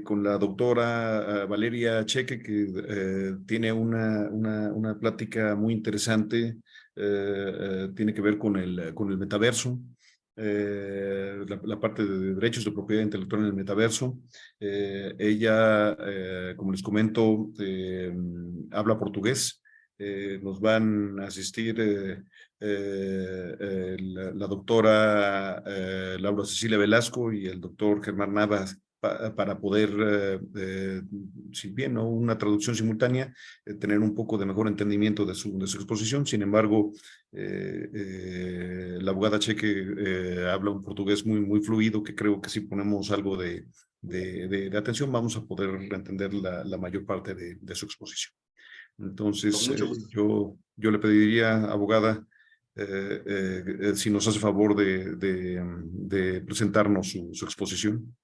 con la doctora Valeria Cheque, que tiene una plática muy interesante, tiene que ver con el metaverso. La parte de derechos de propiedad intelectual en el metaverso. Ella, como les comento, habla portugués. Nos van a asistir la doctora Laura Cecilia Velasco y el doctor Germán Navas para poder, si bien no una traducción simultánea, tener un poco de mejor entendimiento de su exposición. Sin embargo, la abogada Cheque habla un portugués muy fluido, que creo que si ponemos algo de atención vamos a poder entender la mayor parte de su exposición. Entonces, yo le pediría, abogada, si nos hace favor de presentarnos su exposición.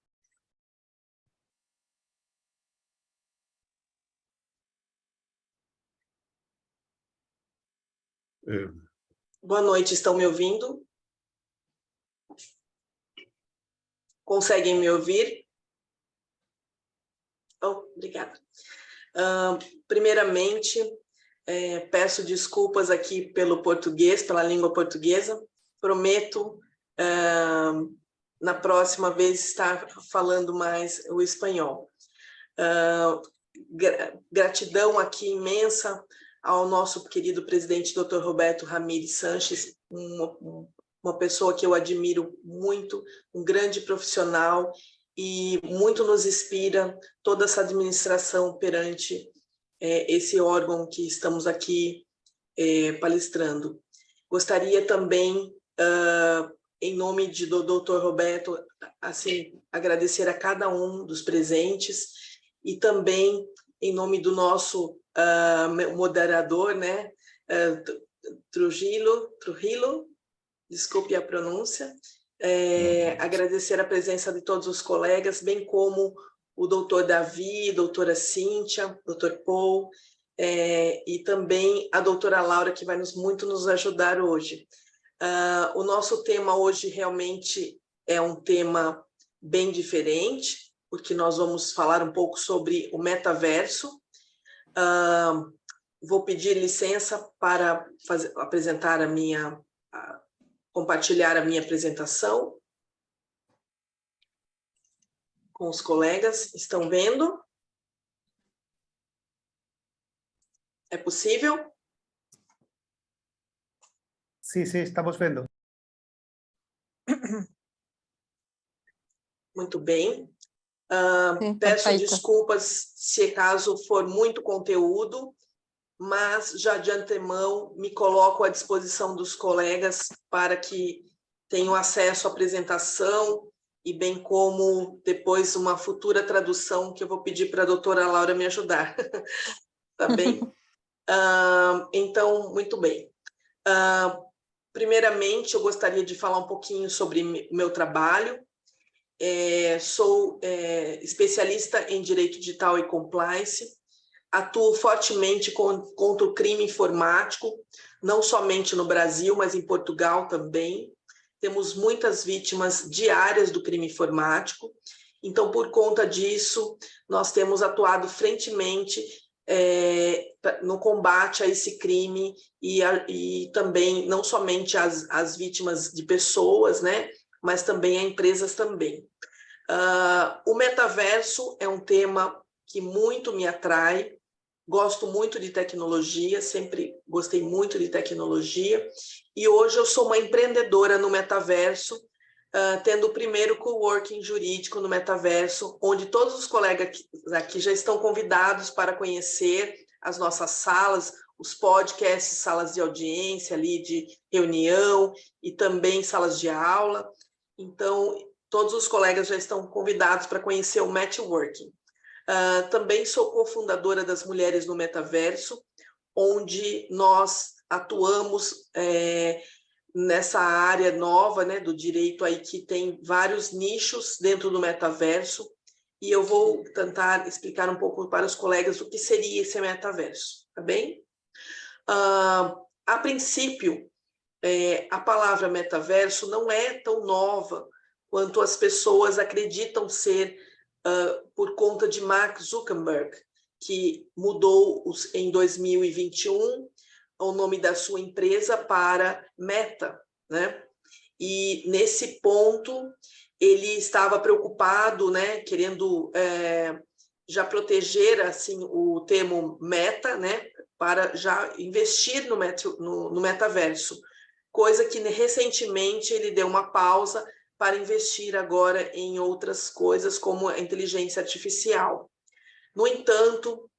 Boa noite, estão me ouvindo? Conseguem me ouvir? Oh, obrigada. Primeiramente, peço desculpas aqui pelo português, pela língua portuguesa. Prometo, na próxima vez, estar falando mais o espanhol. Gratidão aqui imensa ao nosso querido presidente, Dr. Roberto Ramírez Sanches, uma pessoa que eu admiro muito, um grande profissional, e muito nos inspira toda essa administração perante esse órgão que estamos aqui palestrando. Gostaria também, em nome do Dr. Roberto, assim, agradecer a cada um dos presentes, e também em nome do nosso moderador, né, Trujillo, desculpe a pronúncia, agradecer a presença de todos os colegas, bem como o doutor Davi, doutora Cíntia, doutor Paul, e também a doutora Laura, que vai muito nos ajudar hoje. O nosso tema hoje realmente é um tema bem diferente, porque nós vamos falar um pouco sobre o metaverso. Vou pedir licença para apresentar compartilhar a minha apresentação com os colegas. Estão vendo? É possível? Sí, estamos vendo. Muito bem. Sim, Peço perfeito. desculpas se caso for muito conteúdo, mas já de antemão me coloco à disposição dos colegas para que tenham acesso à apresentação e bem como depois uma futura tradução que eu vou pedir para a doutora Laura me ajudar. Tá bem? Então, muito bem. Primeiramente, eu gostaria de falar um pouquinho sobre meu trabalho. Sou especialista em Direito Digital e Compliance, atuo fortemente contra o crime informático, não somente no Brasil, mas em Portugal também. Temos muitas vítimas diárias do crime informático, então, por conta disso, nós temos atuado frentemente no combate a esse crime e também, não somente as vítimas de pessoas, né, mas também a empresas também. O metaverso é um tema que muito me atrai, gosto muito de tecnologia, sempre gostei muito de tecnologia, e hoje eu sou uma empreendedora no metaverso, tendo o primeiro coworking jurídico no metaverso, onde todos os colegas aqui já estão convidados para conhecer as nossas salas, os podcasts, salas de audiência ali de reunião e também salas de aula. Então, todos os colegas já estão convidados para conhecer o Matchworking. Também sou cofundadora das Mulheres no Metaverso, onde nós atuamos nessa área nova, né, do direito aí que tem vários nichos dentro do metaverso, e eu vou tentar explicar um pouco para os colegas o que seria esse metaverso, tá bem? A princípio, a palavra metaverso não é tão nova quanto as pessoas acreditam ser, por de Mark Zuckerberg, que mudou em 2021 o nome da sua empresa para Meta, né? E nesse ponto ele estava preocupado, né, querendo já proteger assim o termo meta, né, para já investir no metaverso, coisa que recentemente ele deu uma pausa para investir agora em outras coisas como a inteligência artificial. No entanto,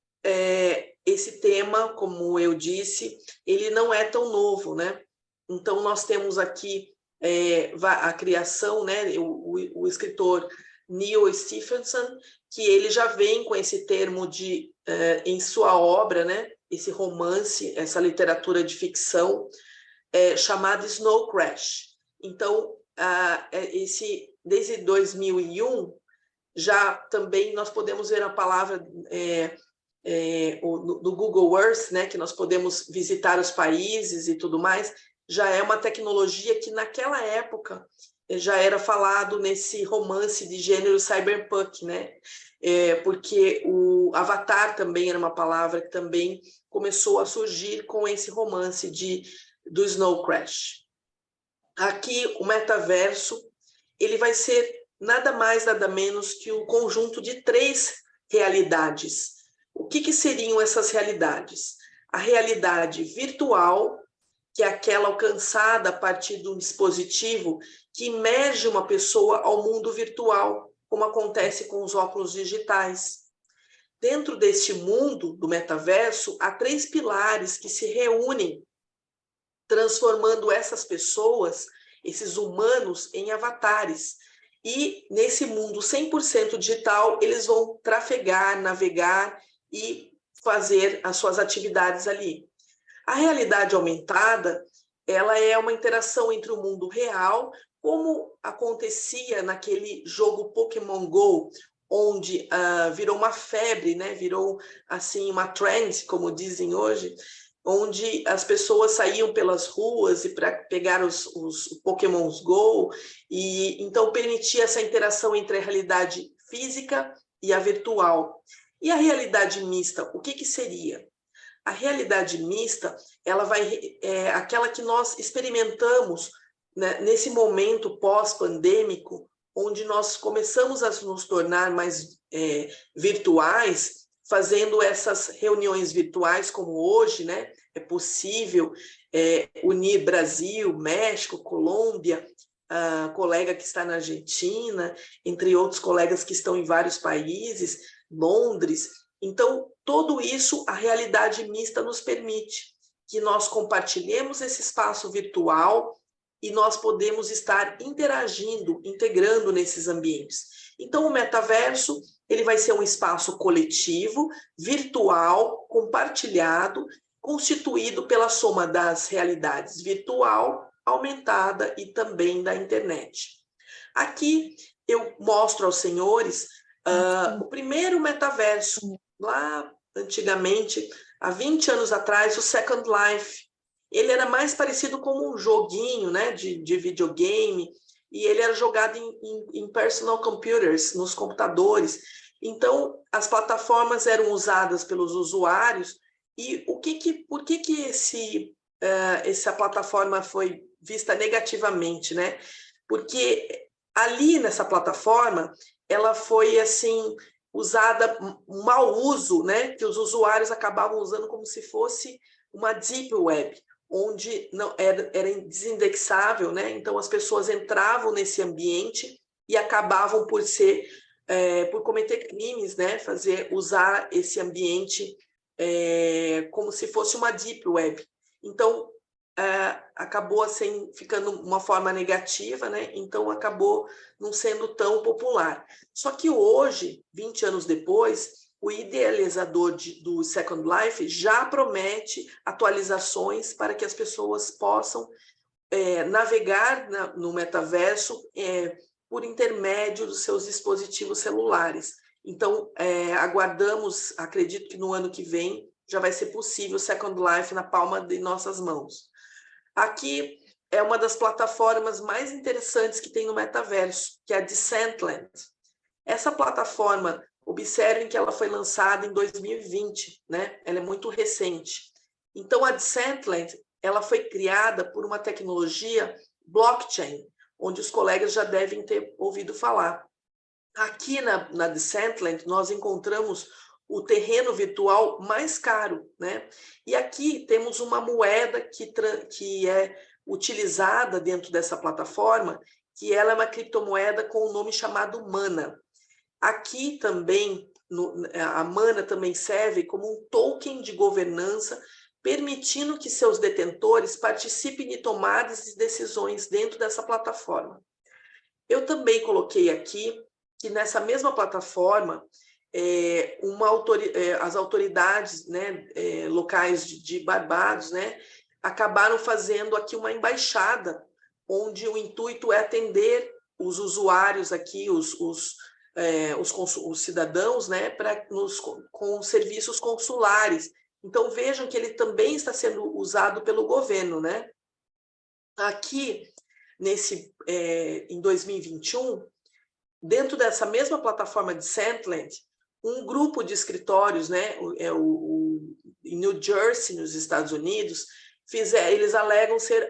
esse tema, como eu disse, ele não é tão novo, né? Então nós temos aqui a criação, né, o escritor Neil Stephenson, que ele já vem com esse termo em sua obra, né, esse romance, essa literatura de ficção chamada Snow Crash. Então, desde 2001, já também nós podemos ver a palavra do Google Earth, né, que nós podemos visitar os países e tudo mais, já é uma tecnologia que naquela época já era falado nesse romance de gênero cyberpunk, né? Porque o Avatar também era uma palavra que também começou a surgir com esse romance do Snow Crash. Aqui, o metaverso, ele vai ser nada mais, nada menos que o conjunto de 3 realidades. O que seriam essas realidades? A realidade virtual, que é aquela alcançada a partir de um dispositivo que imerge uma pessoa ao mundo virtual, como acontece com os óculos digitais. Dentro deste mundo do metaverso, há 3 pilares que se reúnem, transformando essas pessoas, esses humanos, em avatares. E nesse mundo 100% digital, eles vão trafegar, navegar e fazer as suas atividades ali. A realidade aumentada, ela é uma interação entre o mundo real, como acontecia naquele jogo Pokémon Go, onde virou uma febre, né? Virou assim uma trend, como dizem hoje, onde as pessoas saíam pelas ruas e para pegar os Pokémons Go, e então permitia essa interação entre a realidade física e a virtual. E a realidade mista, o que seria? A realidade mista, ela aquela que nós experimentamos, né, nesse momento pós-pandêmico, onde nós começamos a nos tornar mais virtuais, fazendo essas reuniões virtuais como hoje, né? É possível unir Brasil, México, Colômbia, colega que está na Argentina, entre outros colegas que estão em vários países, Londres. Então, tudo isso a realidade mista nos permite, que nós compartilhemos esse espaço virtual e nós podemos estar interagindo, integrando nesses ambientes. Então, o metaverso, ele vai ser um espaço coletivo, virtual, compartilhado, constituído pela soma das realidades virtual, aumentada e também da internet. Aqui eu mostro aos senhores o primeiro metaverso, lá antigamente, há 20 anos atrás, o Second Life. Ele era mais parecido com um joguinho, né, de videogame, e ele era jogado em personal computers, nos computadores. Então, as plataformas eram usadas pelos usuários, e por que essa plataforma foi vista negativamente, né? Porque ali nessa plataforma, ela foi assim usada, um mau uso, né? Que os usuários acabavam usando como se fosse uma deep web, onde não era desindexável, né? Então as pessoas entravam nesse ambiente e acabavam por cometer crimes, né? Usar esse ambiente como se fosse uma deep web. Então acabou assim ficando uma forma negativa, né? Então acabou não sendo tão popular. Só que hoje, 20 anos depois, o idealizador do Second Life já promete atualizações para que as pessoas possam navegar no metaverso por intermédio dos seus dispositivos celulares. Então, aguardamos, acredito que no ano que vem já vai ser possível o Second Life na palma de nossas mãos. Aqui é uma das plataformas mais interessantes que tem no metaverso, que é a Decentraland. Essa plataforma Observem que ela foi lançada em 2020, né? Ela é muito recente. Então, a Decentraland, ela foi criada por uma tecnologia blockchain, onde os colegas já devem ter ouvido falar. Aqui na Decentraland, nós encontramos o terreno virtual mais caro, né? E aqui temos uma moeda que é utilizada dentro dessa plataforma, que ela é uma criptomoeda com um nome chamado Mana. Aqui também, a Mana também serve como um token de governança, permitindo que seus detentores participem de tomadas de decisões dentro dessa plataforma. Eu também coloquei aqui que nessa mesma plataforma, as autoridades, né, locais de Barbados, né, acabaram fazendo aqui uma embaixada, onde o intuito é atender os usuários aqui, os cidadãos, né, com serviços consulares. Então, vejam que ele também está sendo usado pelo governo, né? Aqui, em 2021, dentro dessa mesma plataforma de Decentraland, um grupo de escritórios, né, em New Jersey, nos Estados Unidos, eles alegam ser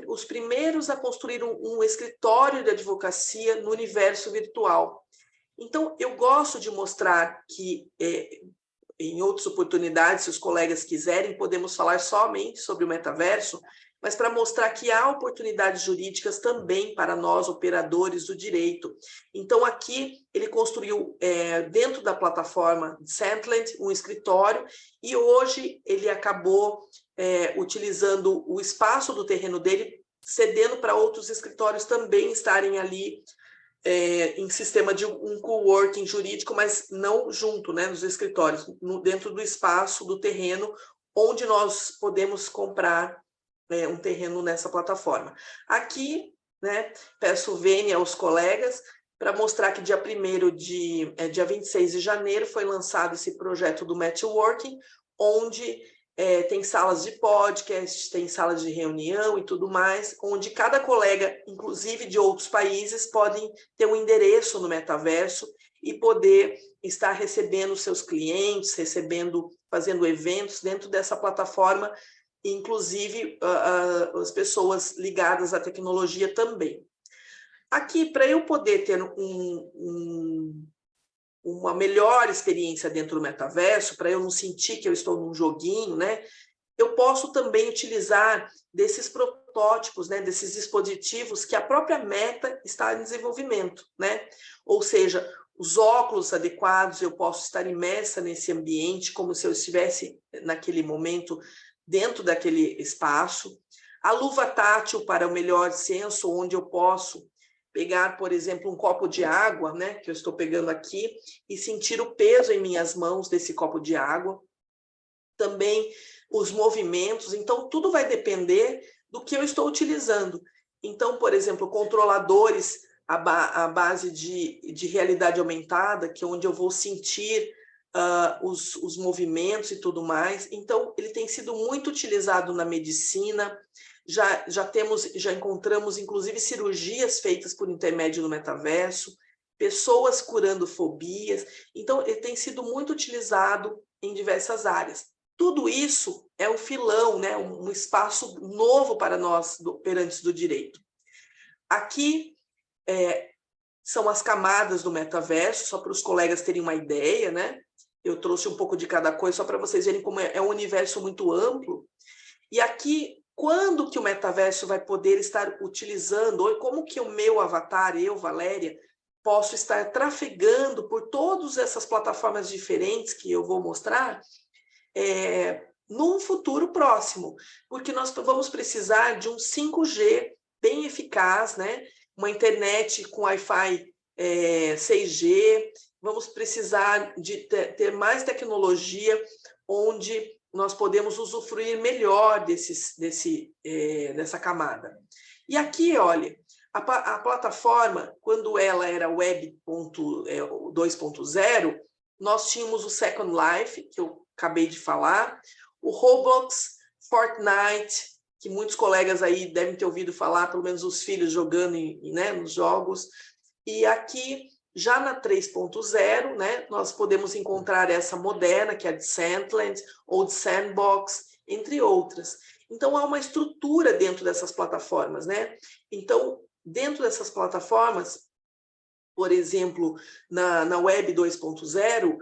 os primeiros a construir um escritório de advocacia no universo virtual. Então, eu gosto de mostrar que, em outras oportunidades, se os colegas quiserem, podemos falar somente sobre o metaverso, mas para mostrar que há oportunidades jurídicas também para nós, operadores do direito. Então, aqui, ele construiu, dentro da plataforma Decentraland, um escritório, e hoje ele acabou utilizando o espaço do terreno dele, cedendo para outros escritórios também estarem ali em sistema de um coworking jurídico, mas não junto, né, nos escritórios, dentro do espaço do terreno, onde nós podemos comprar um terreno nessa plataforma. Aqui, né, peço vênia aos colegas para mostrar que dia 26 de janeiro foi lançado esse projeto do Matchworking, onde tem salas de podcast, tem salas de reunião e tudo mais, onde cada colega, inclusive de outros países, podem ter um endereço no metaverso e poder estar recebendo seus clientes, fazendo eventos dentro dessa plataforma, inclusive as pessoas ligadas à tecnologia também. Aqui, para eu poder ter uma melhor experiência dentro do metaverso, para eu não sentir que eu estou num joguinho, né? Eu posso também utilizar desses protótipos, né, desses dispositivos que a própria Meta está em desenvolvimento, né? Ou seja, os óculos adequados, eu posso estar imersa nesse ambiente como se eu estivesse naquele momento dentro daquele espaço. A luva tátil para o melhor senso, onde eu posso pegar, por exemplo, um copo de água, né, que eu estou pegando aqui, e sentir o peso em minhas mãos desse copo de água. Também os movimentos, então tudo vai depender do que eu estou utilizando. Então, por exemplo, controladores à base de realidade aumentada, que é onde eu vou sentir os movimentos e tudo mais. Então, ele tem sido muito utilizado na medicina. Já encontramos, inclusive, cirurgias feitas por intermédio do metaverso, pessoas curando fobias. Então, ele tem sido muito utilizado em diversas áreas. Tudo isso é um filão, né? Um espaço novo para nós, operantes do direito. Aqui são as camadas do metaverso, só para os colegas terem uma ideia, né? Eu trouxe um pouco de cada coisa, só para vocês verem como é um universo muito amplo. E aqui, quando que o metaverso vai poder estar utilizando, ou como que o meu avatar, eu, Valéria, posso estar trafegando por todas essas plataformas diferentes que eu vou mostrar, num futuro próximo, porque nós vamos precisar de um 5G bem eficaz, né? Uma internet com Wi-Fi 6G, vamos precisar de ter mais tecnologia, onde nós podemos usufruir melhor dessa camada. E aqui, olha, a plataforma, quando ela era Web 2.0, nós tínhamos o Second Life, que eu acabei de falar, o Roblox, Fortnite, que muitos colegas aí devem ter ouvido falar, pelo menos os filhos jogando né, nos jogos. E aqui Já na 3.0, né, nós podemos encontrar essa moderna, que é a de Sandland ou de Sandbox, entre outras. Então, há uma estrutura dentro dessas plataformas, né? Então, dentro dessas plataformas, por exemplo, na Web 2.0,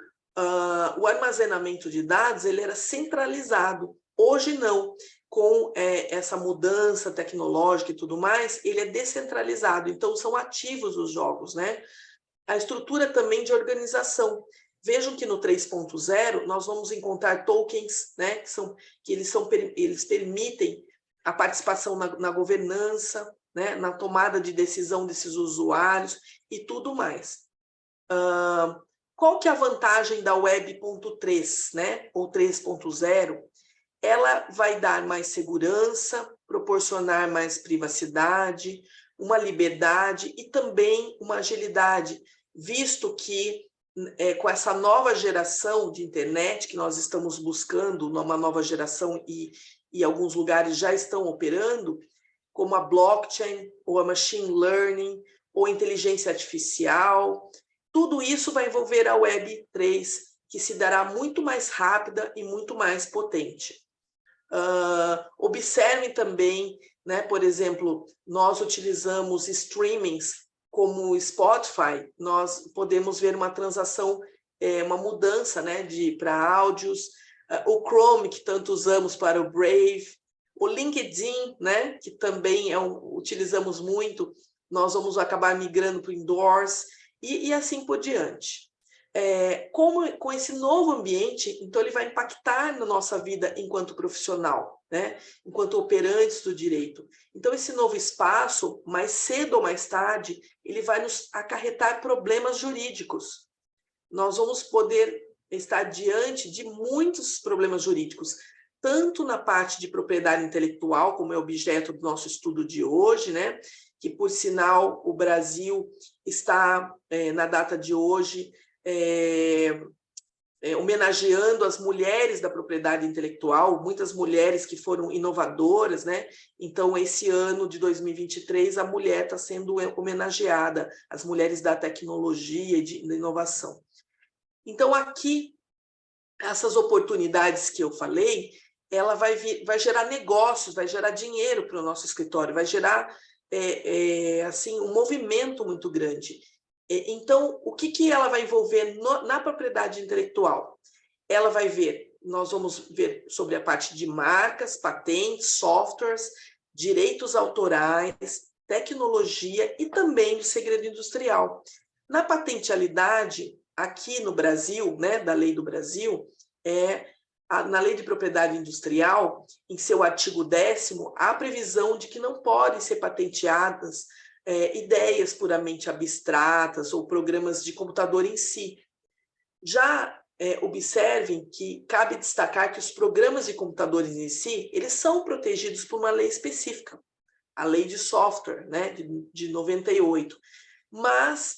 o armazenamento de dados ele era centralizado. Hoje, não. Com essa mudança tecnológica e tudo mais, ele é descentralizado. Então, são ativos os jogos, né? A estrutura também de organização. Vejam que no 3.0 nós vamos encontrar tokens, né, eles permitem a participação na governança, né, na tomada de decisão desses usuários e tudo mais. Qual que é a vantagem da Web.3, né, ou 3.0? Ela vai dar mais segurança, proporcionar mais privacidade, uma liberdade e também uma agilidade, visto que com essa nova geração de internet que nós estamos buscando, uma nova geração e alguns lugares já estão operando, como a blockchain, ou a machine learning, ou inteligência artificial, tudo isso vai envolver a Web3, que se dará muito mais rápida e muito mais potente. Observem também, né, por exemplo, nós utilizamos streamings como o Spotify, nós podemos ver uma transação, uma mudança, né, para áudios, o Chrome, que tanto usamos para o Brave, o LinkedIn, né, que também utilizamos muito, nós vamos acabar migrando para o Indoors, e assim por diante. Com esse novo ambiente, então ele vai impactar na nossa vida enquanto profissional, né? Enquanto operantes do direito. Então esse novo espaço, mais cedo ou mais tarde, ele vai nos acarretar problemas jurídicos. Nós vamos poder estar diante de muitos problemas jurídicos, tanto na parte de propriedade intelectual, como é objeto do nosso estudo de hoje, né? Que, por sinal, o Brasil está, na data de hoje, homenageando as mulheres da propriedade intelectual, muitas mulheres que foram inovadoras, né? Então, esse ano de 2023, a mulher está sendo homenageada, as mulheres da tecnologia e da inovação. Então, aqui, essas oportunidades que eu falei, ela vai gerar negócios, vai gerar dinheiro para o nosso escritório, vai gerar assim, um movimento muito grande. Então, o que ela vai envolver na propriedade intelectual? Ela vai ver, nós vamos ver sobre a parte de marcas, patentes, softwares, direitos autorais, tecnologia e também do segredo industrial. Na patentealidade, aqui no Brasil, né, da lei do Brasil, na lei de propriedade industrial, em seu artigo 10º, há a previsão de que não podem ser patenteadas ideias puramente abstratas ou programas de computador em si. Já observem que cabe destacar que os programas de computadores em si, eles são protegidos por uma lei específica, a lei de software, né, de 98, mas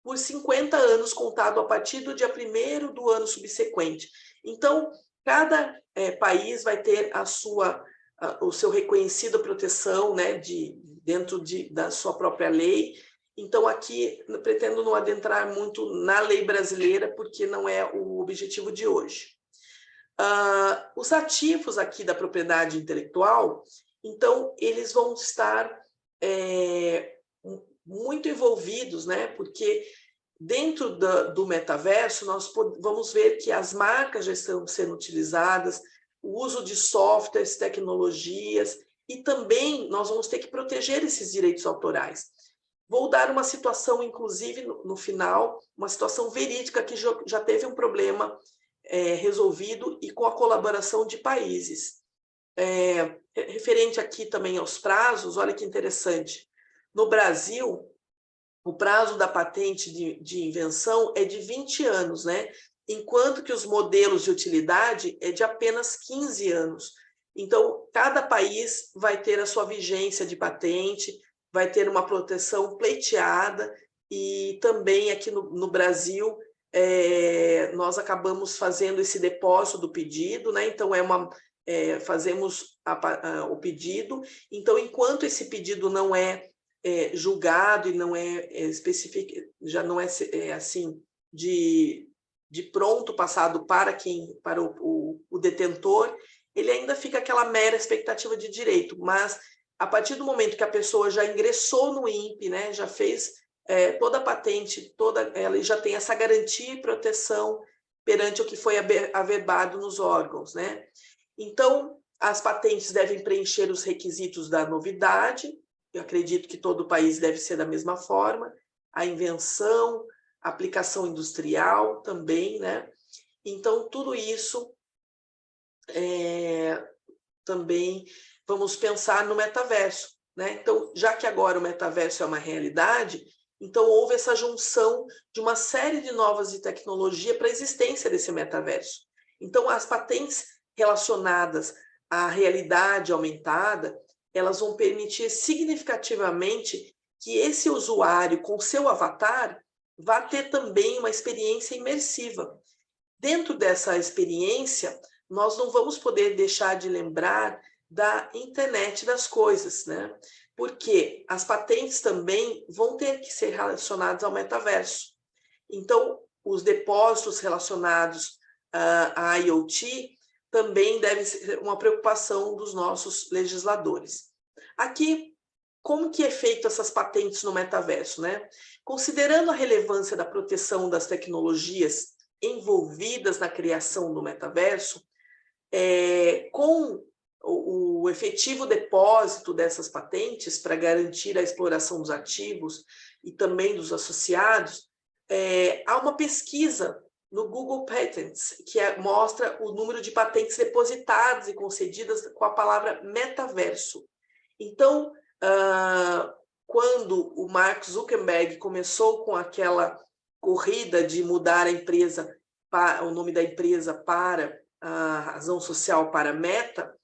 por 50 anos contado a partir do dia 1º do ano subsequente. Então, cada país vai ter o seu reconhecido proteção, né, dentro da sua própria lei. Então, aqui, pretendo não adentrar muito na lei brasileira, porque não é o objetivo de hoje. Os ativos aqui da propriedade intelectual, então, eles vão estar muito envolvidos, né, porque dentro do metaverso, nós vamos ver que as marcas já estão sendo utilizadas, o uso de softwares, tecnologias, e também nós vamos ter que proteger esses direitos autorais. Vou dar uma situação, inclusive, no final, uma situação verídica que já teve um problema resolvido e com a colaboração de países. Referente aqui também aos prazos, olha que interessante. No Brasil, o prazo da patente de invenção é de 20 anos, né? Enquanto que os modelos de utilidade é de apenas 15 anos. Então, cada país vai ter a sua vigência de patente, vai ter uma proteção pleiteada, e também aqui no Brasil, nós acabamos fazendo esse depósito do pedido, né? Então, fazemos o pedido. Então, enquanto esse pedido não é julgado e não específico, já não é assim de pronto passado para o detentor, ele ainda fica aquela mera expectativa de direito, mas a partir do momento que a pessoa já ingressou no INPE, né, já fez toda a patente, ela já tem essa garantia e proteção perante o que foi averbado nos órgãos, né? Então, as patentes devem preencher os requisitos da novidade, eu acredito que todo o país deve ser da mesma forma, a invenção, a aplicação industrial também, né? Então, tudo isso também vamos pensar no metaverso, né? Então, já que agora o metaverso é uma realidade, então houve essa junção de uma série de novas de tecnologia para a existência desse metaverso. Então, as patentes relacionadas à realidade aumentada, elas vão permitir significativamente que esse usuário, com seu avatar, vá ter também uma experiência imersiva. Dentro dessa experiência, nós não vamos poder deixar de lembrar da internet das coisas, né? Porque as patentes também vão ter que ser relacionadas ao metaverso. Então, os depósitos relacionados à IoT também devem ser uma preocupação dos nossos legisladores. Aqui, como que é feito essas patentes no metaverso, né? Considerando a relevância da proteção das tecnologias envolvidas na criação do metaverso, com o efetivo depósito dessas patentes para garantir a exploração dos ativos e também dos associados, há uma pesquisa no Google Patents que mostra o número de patentes depositadas e concedidas com a palavra metaverso. Então, quando o Mark Zuckerberg começou com aquela corrida de mudar a empresa, o nome da empresa para a razão social para Meta,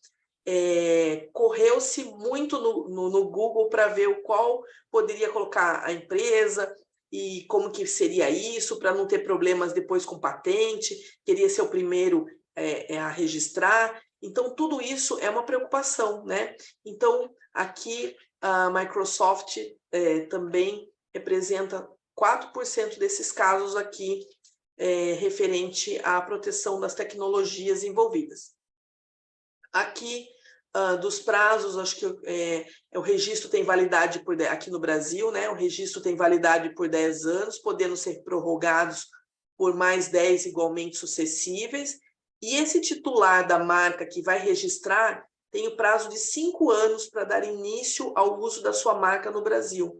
correu-se muito no Google para ver o qual poderia colocar a empresa e como que seria isso, para não ter problemas depois com patente, queria ser o primeiro a registrar. Então, tudo isso é uma preocupação, né? Então, aqui a Microsoft também representa 4% desses casos aqui, referente à proteção das tecnologias envolvidas. Aqui, dos prazos, acho que o registro tem validade aqui no Brasil, né? O registro tem validade por 10 anos, podendo ser prorrogados por mais 10 igualmente sucessíveis, e esse titular da marca que vai registrar tem o prazo de 5 anos para dar início ao uso da sua marca no Brasil.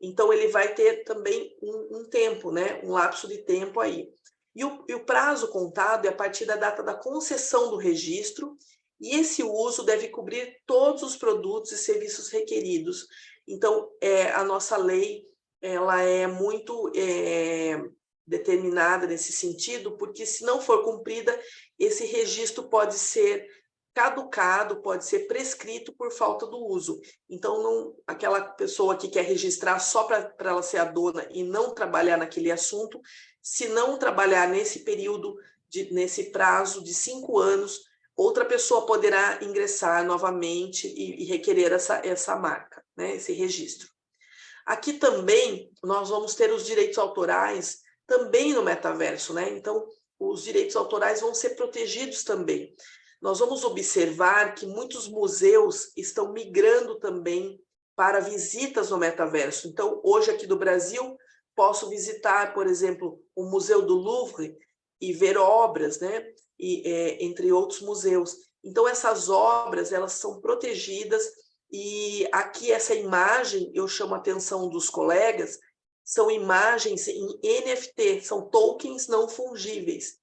Então, ele vai ter também um tempo, né? Um lapso de tempo aí. E o prazo contado é a partir da data da concessão do registro, e esse uso deve cobrir todos os produtos e serviços requeridos. Então, a nossa lei ela é muito determinada nesse sentido, porque se não for cumprida, esse registro pode ser caducado, pode ser prescrito por falta do uso. Então, aquela pessoa que quer registrar só para ela ser a dona e não trabalhar naquele assunto, se não trabalhar nesse período, nesse prazo de 5 anos, outra pessoa poderá ingressar novamente e requerer essa marca, né, esse registro. Aqui também nós vamos ter os direitos autorais também no metaverso, né? Então, os direitos autorais vão ser protegidos também. Nós vamos observar que muitos museus estão migrando também para visitas no metaverso. Então, hoje aqui do Brasil, posso visitar, por exemplo, o Museu do Louvre e ver obras, né? Entre outros museus. Então, essas obras, elas são protegidas, e aqui essa imagem, eu chamo a atenção dos colegas, são imagens em NFT, são tokens não fungíveis.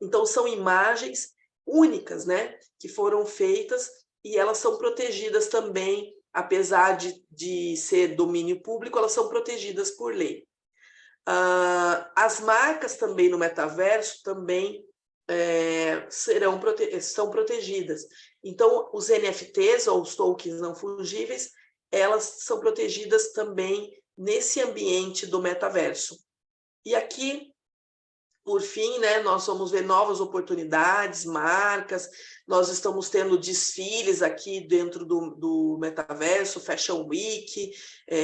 Então, são imagens únicas, né, que foram feitas, e elas são protegidas também, apesar de ser domínio público, elas são protegidas por lei. As marcas também no metaverso também são protegidas. Então, os NFTs, ou os tokens não fungíveis, elas são protegidas também nesse ambiente do metaverso. E aqui, por fim, né, nós vamos ver novas oportunidades, marcas, nós estamos tendo desfiles aqui dentro do metaverso, Fashion Week,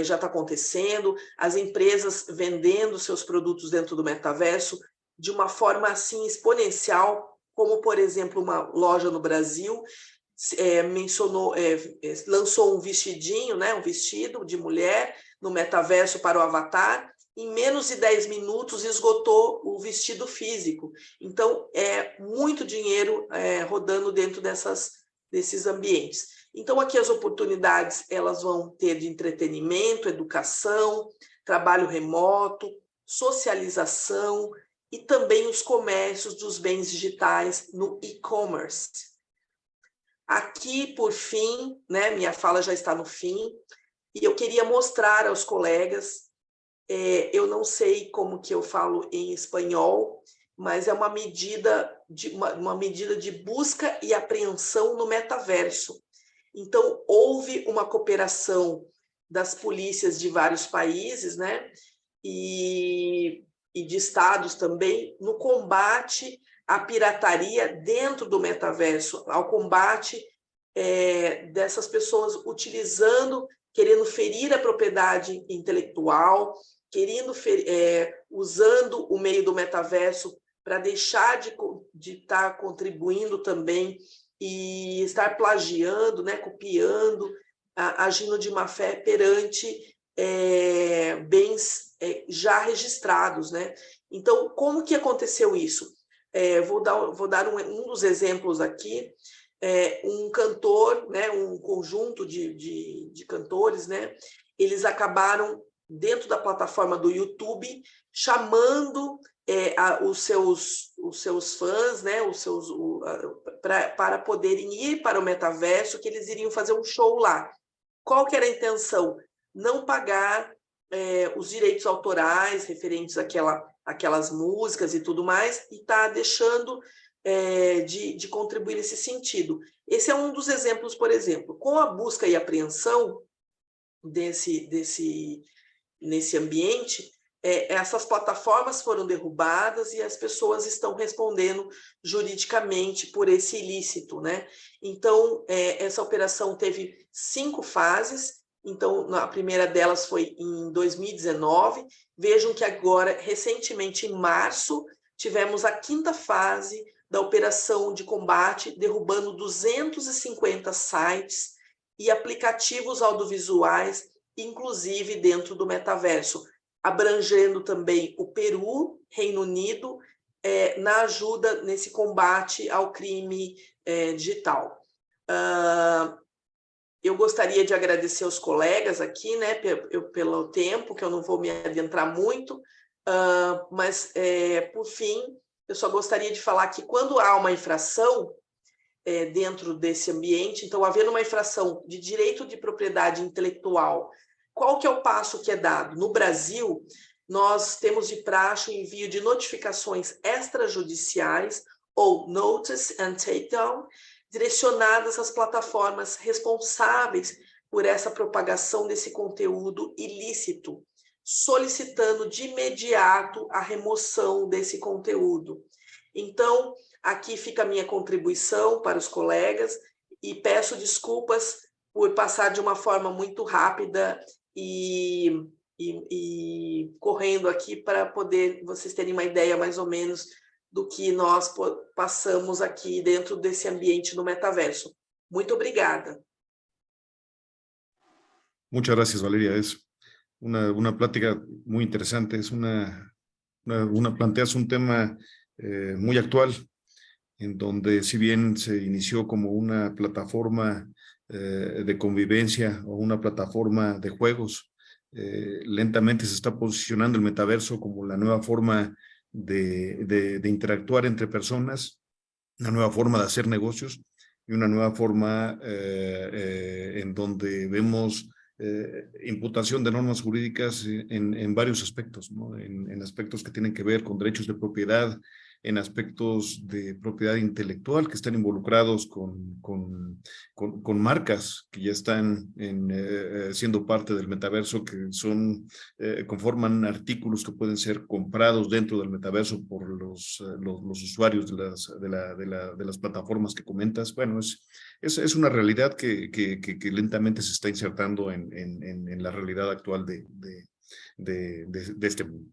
já está acontecendo, as empresas vendendo seus produtos dentro do metaverso de uma forma assim exponencial, como, por exemplo, uma loja no Brasil lançou um vestidinho, né, um vestido de mulher no metaverso para o avatar. Em menos de 10 minutos esgotou o vestido físico. Então, é muito dinheiro rodando dentro desses ambientes. Então, aqui as oportunidades elas vão ter de entretenimento, educação, trabalho remoto, socialização e também os comércios dos bens digitais no e-commerce. Aqui, por fim, né, minha fala já está no fim, e eu queria mostrar aos colegas, eu não sei como que eu falo em espanhol, mas é uma medida de busca e apreensão no metaverso. Então, houve uma cooperação das polícias de vários países, né, e de estados também, no combate à pirataria dentro do metaverso, ao combate dessas pessoas querendo ferir a propriedade intelectual, usando o meio do metaverso para deixar de estar contribuindo também e estar plagiando, né, copiando, agindo de má fé perante bens já registrados, né? Então, como que aconteceu isso? Vou dar um dos exemplos aqui. Um cantor, né, um conjunto de cantores, né, eles acabaram dentro da plataforma do YouTube chamando os seus fãs, né, para poderem ir para o metaverso, que eles iriam fazer um show lá. Qual que era a intenção? Não pagar os direitos autorais referentes àquelas músicas e tudo mais, e tá deixando de contribuir nesse sentido. Esse é um dos exemplos, por exemplo. Com a busca e apreensão nesse ambiente, essas plataformas foram derrubadas e as pessoas estão respondendo juridicamente por esse ilícito, né? Então, essa operação teve 5 fases. Então, a primeira delas foi em 2019. Vejam que agora, recentemente, em março, tivemos a 5ª fase da operação de combate, derrubando 250 sites e aplicativos audiovisuais, inclusive dentro do metaverso, abrangendo também o Peru, Reino Unido, na ajuda nesse combate ao crime digital. Eu gostaria de agradecer aos colegas aqui, né, pelo tempo, que eu não vou me adentrar muito, mas, por fim, eu só gostaria de falar que quando há uma infração dentro desse ambiente, então, havendo uma infração de direito de propriedade intelectual, qual que é o passo que é dado? No Brasil, nós temos de praxe o envio de notificações extrajudiciais, ou Notice and Takedown, direcionadas às plataformas responsáveis por essa propagação desse conteúdo ilícito, solicitando de imediato a remoção desse conteúdo. Então, aqui fica a minha contribuição para os colegas e peço desculpas por passar de uma forma muito rápida e correndo aqui para poder vocês terem uma ideia mais ou menos do que nós passamos aqui dentro desse ambiente no metaverso. Muito obrigada. Muchas gracias, Valeria. Es una plática muy interesante. Planteas un tema muy actual, en donde si bien se inició como una plataforma de convivencia o una plataforma de juegos, lentamente se está posicionando el metaverso como la nueva forma de interactuar entre personas, una nueva forma de hacer negocios y una nueva forma en donde vemos imputación de normas jurídicas en varios aspectos, ¿no? En aspectos que tienen que ver con derechos de propiedad, en aspectos de propiedad intelectual que están involucrados con marcas que ya están siendo parte del metaverso, que conforman artículos que pueden ser comprados dentro del metaverso por los usuarios de las plataformas que comentas. Bueno, es una realidad que lentamente se está insertando en la realidad actual de este mundo.